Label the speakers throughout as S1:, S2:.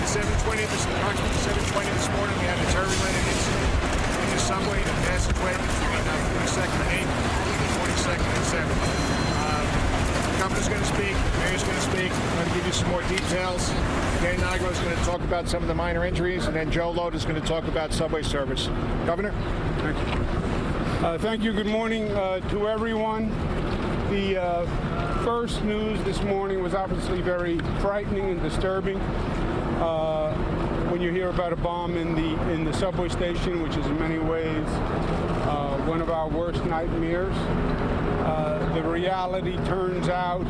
S1: Approximately 7:20 this morning, we had a terror-related incident in the subway, the passageway between 42nd and 8th, 42nd and 7th. The governor's going to speak, the mayor's going to speak. I'm going to give you some more details. Danny Nigro is going to talk about some of the minor injuries, and then Joe Lhota is going to talk about subway service. Governor?
S2: Thank you. Thank you. Good morning to everyone. The first news this morning was obviously very frightening and disturbing. When you hear about a bomb in the subway station, which is in many ways one of our worst nightmares, the reality turns out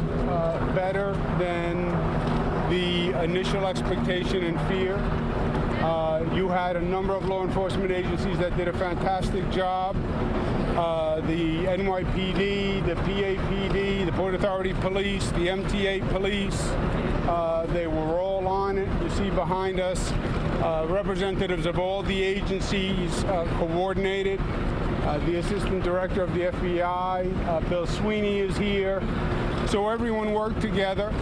S2: better than the initial expectation and fear. You had a number of law enforcement agencies that did a fantastic job. The NYPD, the PAPD, the Port Authority Police, the MTA Police, they were all on it. You see behind us representatives of all the agencies coordinated. The Assistant Director of the FBI, Bill Sweeney, is here. So everyone worked together.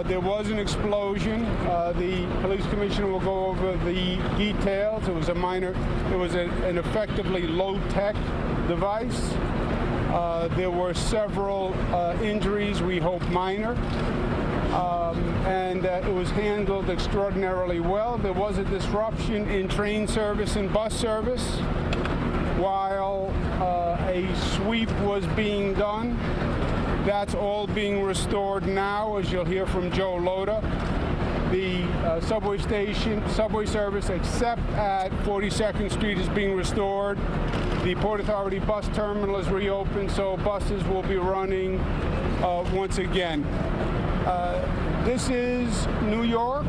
S2: There was an explosion. The police commissioner will go over the details. It was an effectively low-tech device. There were several injuries, we hope minor, and it was handled extraordinarily well. There was a disruption in train service and bus service while a sweep was being done. That's all being restored now, as you'll hear from Joe Lhota. The subway service, except at 42nd Street, is being restored. The Port Authority bus terminal is reopened, so buses will be running once again. This is New York.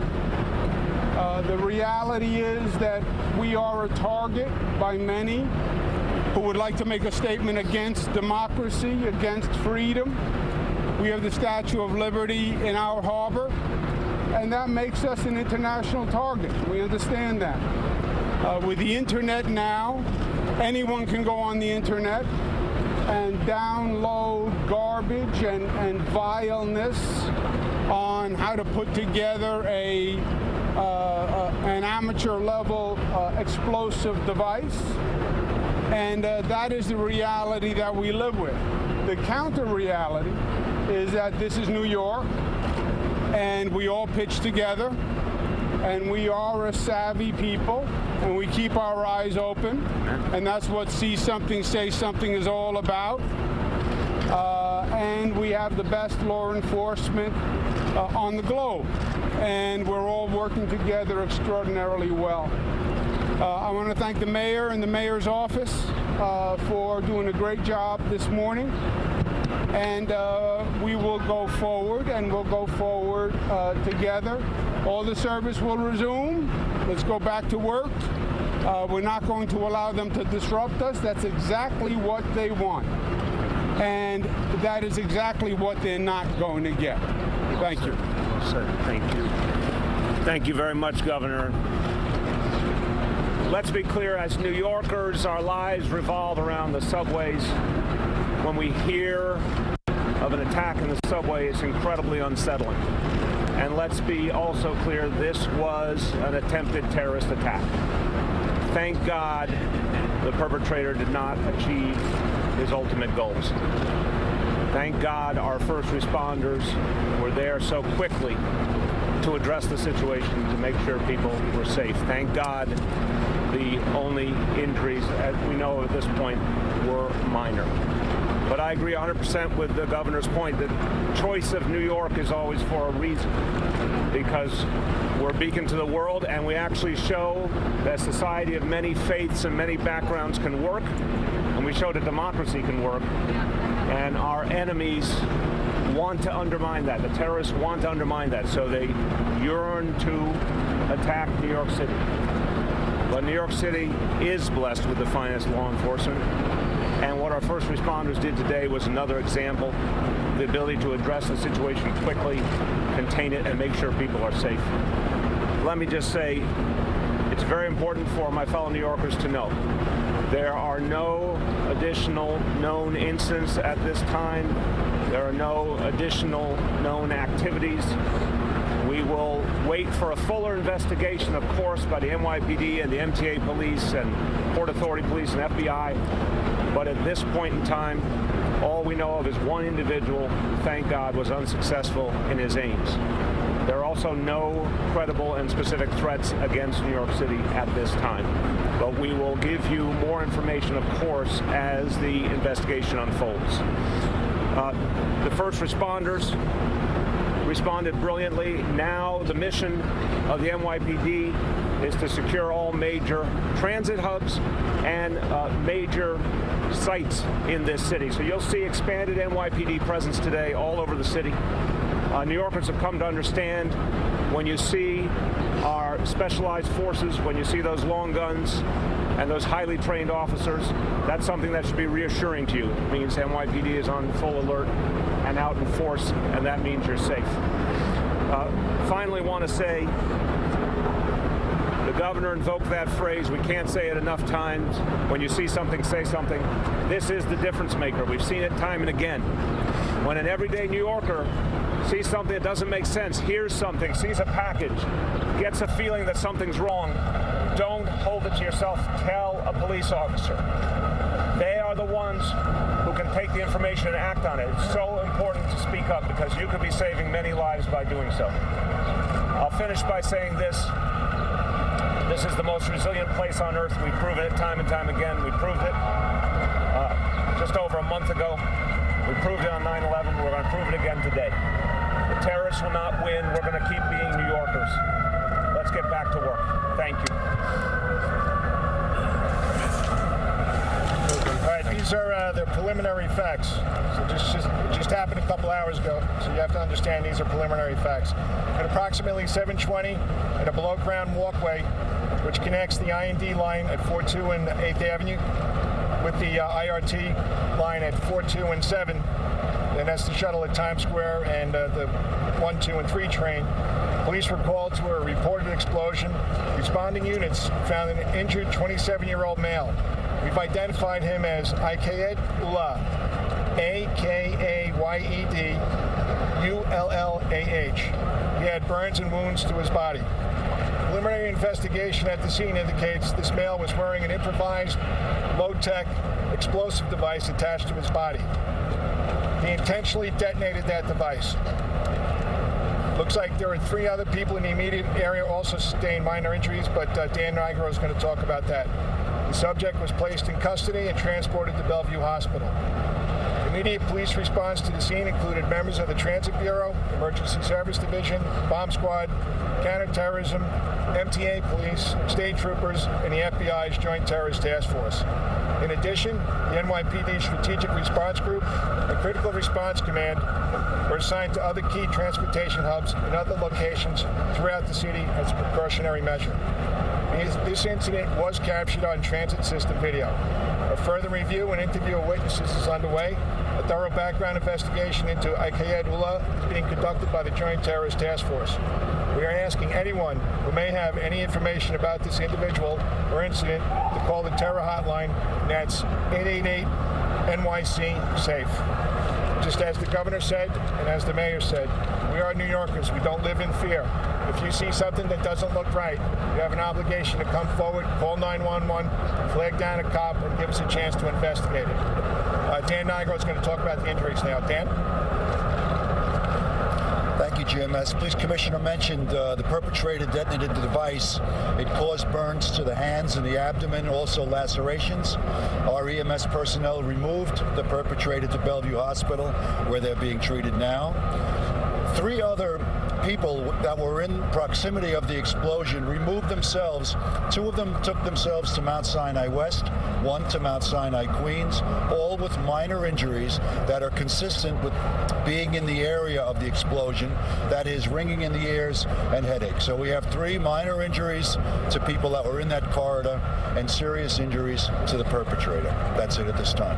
S2: The reality is that we are a target by many who would like to make a statement against democracy, against freedom. We have the Statue of Liberty in our harbor, and that makes us an international target. We understand that. With the internet now, anyone can go on the internet and download garbage and vileness on how to put together an amateur-level explosive device. And that is the reality that we live with. The counter-reality is that this is New York, and we all pitch together, and we are a savvy people, and we keep our eyes open, and that's what See Something, Say Something is all about. And we have the best law enforcement on the globe, and we're all working together extraordinarily well. I want to thank the mayor and the mayor's office for doing a great job this morning. And we will go forward, and we'll go forward together. All the service will resume. Let's go back to work. We're not going to allow them to disrupt us. That's exactly what they want. And that is exactly what they're not going to get. Thank you.
S3: Well said. Thank you. Thank you very much, Governor. Let's be clear, as New Yorkers, our lives revolve around the subways. When we hear of an attack in the subway, it's incredibly unsettling. And let's be also clear, this was an attempted terrorist attack. Thank God the perpetrator did not achieve his ultimate goals. Thank God our first responders were there so quickly to address the situation, to make sure people were safe. Thank God the only injuries, as we know at this point, were minor. But I agree 100% with the governor's point that choice of New York is always for a reason, because we're a beacon to the world, and we actually show that a society of many faiths and many backgrounds can work, and we show that democracy can work, and our enemies want to undermine that. The terrorists want to undermine that, so they yearn to attack New York City. But New York City is blessed with the finest law enforcement, and what our first responders did today was another example of the ability to address the situation quickly, contain it, and make sure people are safe. Let me just say, it's very important for my fellow New Yorkers to know there are no additional known incidents at this time. There are no additional known activities. We will wait wait for a fuller investigation, of course, by the NYPD and the MTA police and Port Authority police and FBI. But at this point in time, all we know of is one individual who, thank God, was unsuccessful in his aims. There are also no credible and specific threats against New York City at this time. But we will give you more information, of course, as the investigation unfolds. The first responders responded brilliantly. Now the mission of the NYPD is to secure all major transit hubs and major sites in this city. So you'll see expanded NYPD presence today all over the city. New Yorkers have come to understand when you see our specialized forces, when you see those long guns and those highly trained officers, that's something that should be reassuring to you. It means NYPD is on full alert and out in force, and that means you're safe. Finally, want to say, the governor invoked that phrase. We can't say it enough times. When you see something, say something. This is the difference maker. We've seen it time and again. When an everyday New Yorker sees something that doesn't make sense, hears something, sees a package, gets a feeling that something's wrong, don't hold it to yourself. Tell a police officer. They are the ones who can take the information and act on it. It's so important to speak up because you could be saving many lives by doing so. I'll finish by saying this. This is the most resilient place on earth. We've proven it time and time again. We proved it just over a month ago. We proved it on 9/11. We're going to prove it again today. The terrorists will not win. We're going to keep being New Yorkers. Let's get back to work. Thank you.
S4: All right, these are the preliminary facts. So it just happened a couple hours ago, so you have to understand these are preliminary facts. At approximately 7:20, at a below-ground walkway, which connects the I&D line at 42 and 8th Avenue with the IRT line at 42 and 7, and that's the shuttle at Times Square and the 1, 2, and 3 train. Police were called to a reported explosion. Responding units found an injured 27-year-old male. We've identified him as Akayed Ullah, A-K-A-Y-E-D-U-L-L-A-H. He had burns and wounds to his body. Preliminary investigation at the scene indicates this male was wearing an improvised, low-tech explosive device attached to his body. He intentionally detonated that device. Looks like there are 3 other people in the immediate area also sustained minor injuries, but Dan Nigro is going to talk about that. The subject was placed in custody and transported to Bellevue Hospital. Immediate police response to the scene included members of the Transit Bureau, Emergency Service Division, Bomb Squad, Counterterrorism, MTA Police, State Troopers, and the FBI's Joint Terrorist Task Force. In addition, the NYPD Strategic Response Group and Critical Response Command were assigned to other key transportation hubs in other locations throughout the city as a precautionary measure. This incident was captured on transit system video. A further review and interview of witnesses is underway. A thorough background investigation into Akayed Ullah is being conducted by the Joint Terrorist Task Force. We are asking anyone who may have any information about this individual or incident to call the terror hotline, and that's 888-NYC-SAFE. Just as the governor said, and as the mayor said, we are New Yorkers. We don't live in fear. If you see something that doesn't look right, you have an obligation to come forward, call 911, flag down a cop, and give us a chance to investigate it. Dan Nigro is going to talk about the injuries now. Dan?
S5: Thank you, Jim. As Police Commissioner mentioned, the perpetrator detonated the device. It caused burns to the hands and the abdomen, also lacerations. Our EMS personnel removed the perpetrator to Bellevue Hospital, where they're being treated now. 3 other people that were in proximity of the explosion removed themselves. 2 of them took themselves to Mount Sinai West, 1 to Mount Sinai Queens, all with minor injuries that are consistent with being in the area of the explosion, that is ringing in the ears and headache. So we have 3 minor injuries to people that were in that corridor and serious injuries to the perpetrator. That's it at this time.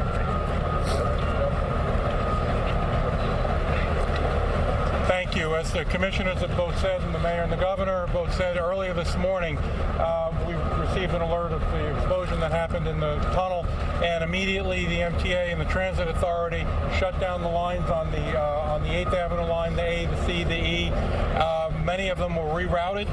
S6: Thank you. As the commissioners have both said, and the mayor and the governor both said earlier this morning, we received an alert of the explosion that happened in the tunnel, and immediately the MTA and the Transit Authority shut down the lines on the 8th Avenue line, the A, the C, the E. many of them were rerouted.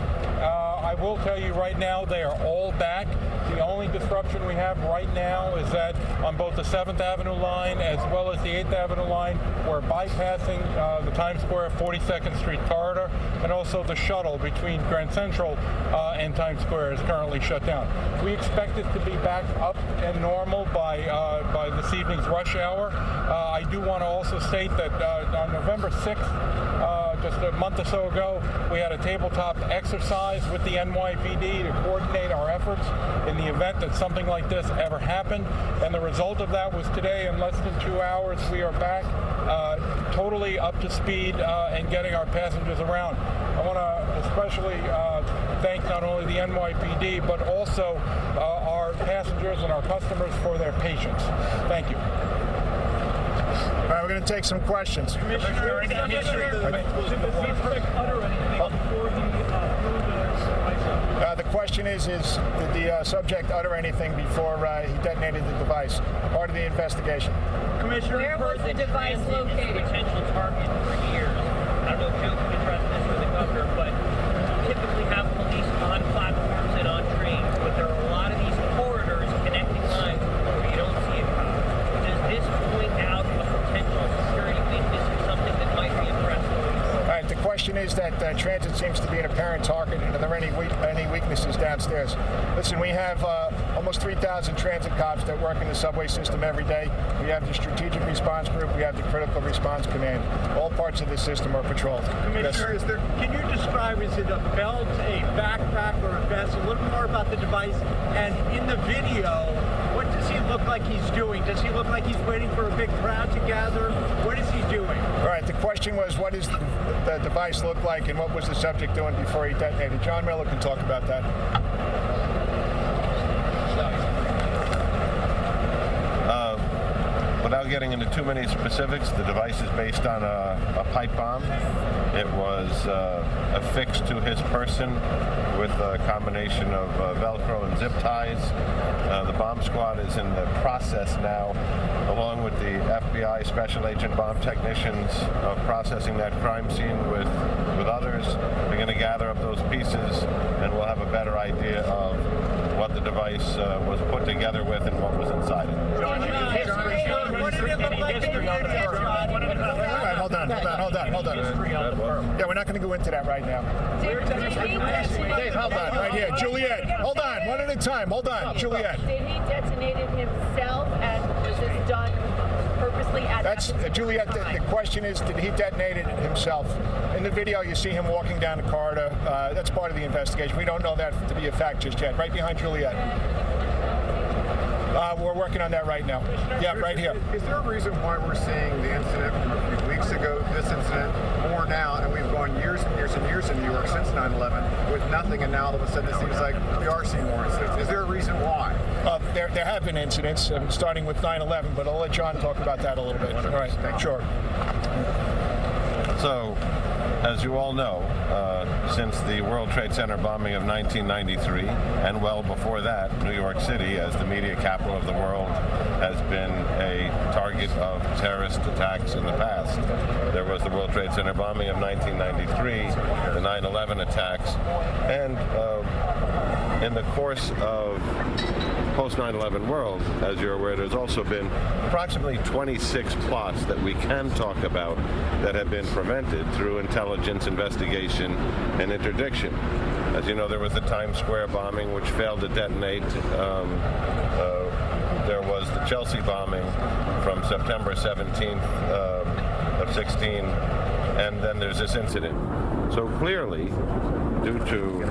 S6: I will tell you right now, they are all back. The only disruption we have right now is that on both the 7th Avenue line as well as the 8th Avenue line, we're bypassing the Times Square 42nd Street corridor, and also the shuttle between Grand Central and Times Square is currently shut down. We expect it to be back up and normal by this evening's rush hour. I do want to also state that on November 6th, just a month or so ago, we had a tabletop exercise with the NYPD to coordinate our efforts in the event that something like this ever happened. And the result of that was today, in less than 2 hours, we are back totally up to speed and getting our passengers around. I want to especially thank not only the NYPD, but also our passengers and our customers for their patience. Thank you.
S4: All right, we're going to take some questions.
S7: Commissioner, did the suspect utter anything before he threw the device?
S4: The question is did the subject utter anything before he detonated the device? Part of the investigation.
S7: Commissioner,
S8: where was the device located?
S9: Potential target for years. I don't know if Joe can address this with the governor, but we typically have police on platforms and on trains, but there are a lot of these corridors connecting lines where you don't see a cop. Does this point out a potential security weakness or something that might be addressed?
S4: All right, the question is that transit seems to be an apparent target. Are there any weaknesses downstairs? Listen, we have almost 3,000 transit cops that work in the subway system every day. We have the strategic response group. We have the critical response command. All parts of the system are patrolled.
S7: Commissioner,
S4: yes.
S7: Can you describe, is it a belt, a backpack, or a vest? A little more about the device. And in the video, what does he look like he's doing? Does he look like he's waiting for a big crowd to gather? What is he doing?
S4: All right, the question was, what does the device look like, and what was the subject doing before he detonated? John Miller can talk about that.
S10: Without getting into too many specifics, the device is based on a pipe bomb. It was affixed to his person with a combination of Velcro and zip ties. The bomb squad is in the process now, along with the FBI Special Agent bomb technicians, of processing that crime scene with others. We're going to gather up those pieces, and we'll have a better idea of what the device was put together with and what was inside it.
S7: What did it look like?
S4: Hold on. Yeah, we're not going to go into that right now. Dave, hold on, right here. Juliet, hold on, one at a time. Hold on, Juliet.
S8: Did he detonate it himself, and was this done purposely at
S4: Juliet, the question is, did he detonate it himself? In the video, you see him walking down the corridor. That's part of the investigation. We don't know that to be a fact just yet. Right behind Juliet. We're working on that right now. Yeah, right here.
S11: Is there a reason why we're seeing the incident from a few weeks ago, this incident, more now, and we've gone years and years and years in New York since 9/11 with nothing, and now all of a sudden it seems like we are seeing more incidents? Is there a reason why?
S4: There have been incidents, starting with 9/11, but I'll let John talk about that a little bit. All right, sure.
S10: So, as you all know, since the World Trade Center bombing of 1993, and well before that, New York City, as the media capital of the world, has been a target of terrorist attacks in the past. There was the World Trade Center bombing of 1993, the 9/11 attacks, and in the course of post 9/11 world, as you're aware, there's also been approximately 26 plots that we can talk about that have been prevented through intelligence investigation and interdiction. As you know, there was the Times Square bombing, which failed to detonate. There was the Chelsea bombing from September 17th of 16, and then there's this incident. So clearly, due to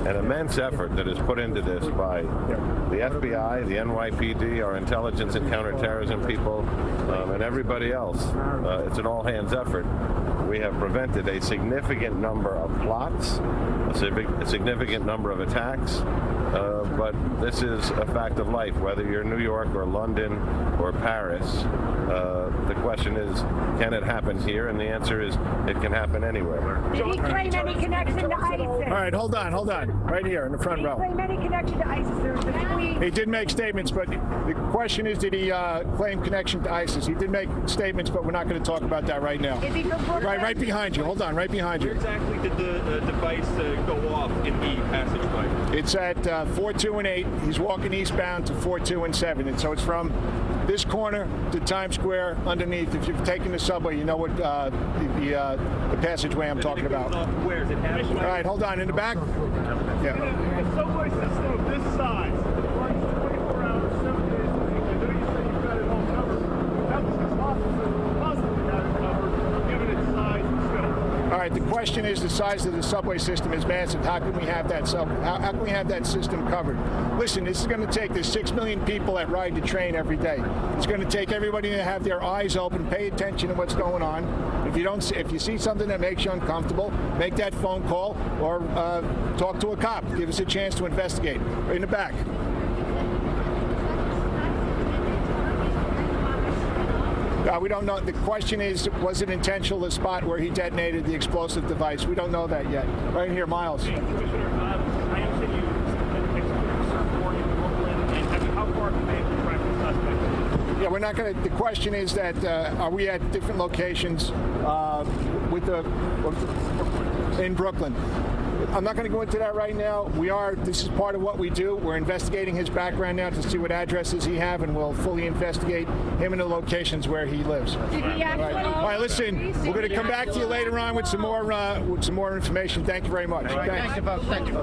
S10: an immense effort that is put into this by the FBI, the NYPD, our intelligence and counterterrorism people, and everybody else, it's an all-hands effort. We have prevented a significant number of plots, a significant number of attacks, but this is a fact of life, whether you're in New York or London or Paris. The question is, can it happen here? And the answer is, it can happen anywhere.
S12: Did he claim any connection to ISIS?
S4: All right, hold on. Right here in the front row.
S12: Did he claim any connection to ISIS? There was a tweet.
S4: He did make statements, but the question is, did he claim connection to ISIS? He did make statements, but we're not going to talk about that right now.
S12: Is he from Brooklyn?
S1: right behind you. Hold on, right behind you.
S13: Where exactly did the device go off in the passageway?
S1: It's at 4-2 and 8. He's walking eastbound to 4-2 and 7. And so it's from this corner to Times Square underneath. If you've taken the subway, you know what the passageway I'm talking about.
S13: Where is it?
S1: All right, hold on. In the back? Yeah.
S14: A subway system of this size runs 24 hours, 7 days a week. I know you say you've got it all covered. How does this hospital possibly have it covered, given its size and scope?
S1: All right, the question is the size of the subway system is massive. How can we have that how can we have that system covered? Listen, this is going to take, there's 6 million people that ride the train every day. It's going to take everybody to have their eyes open, pay attention to what's going on. If you see something that makes you uncomfortable, make that phone call or talk to a cop. Give us a chance to investigate. Right in the back. We don't know. The question is, was it intentional, the spot where he detonated the explosive device? We don't know that yet. Right here, Miles.
S14: Commissioner, I understand you experienced certain work in Brooklyn, and how far have you made to track the suspect?
S1: Yeah, we're not going to. The question is that are we at different locations in Brooklyn? I'm not going to go into that right now. This is part of what we do. We're investigating his background now to see what addresses he have, and we'll fully investigate him and the locations where he lives. All right, listen, we're going to come back to you later on with some more information. Thank you very much.
S7: Thank you, folks. Thank you.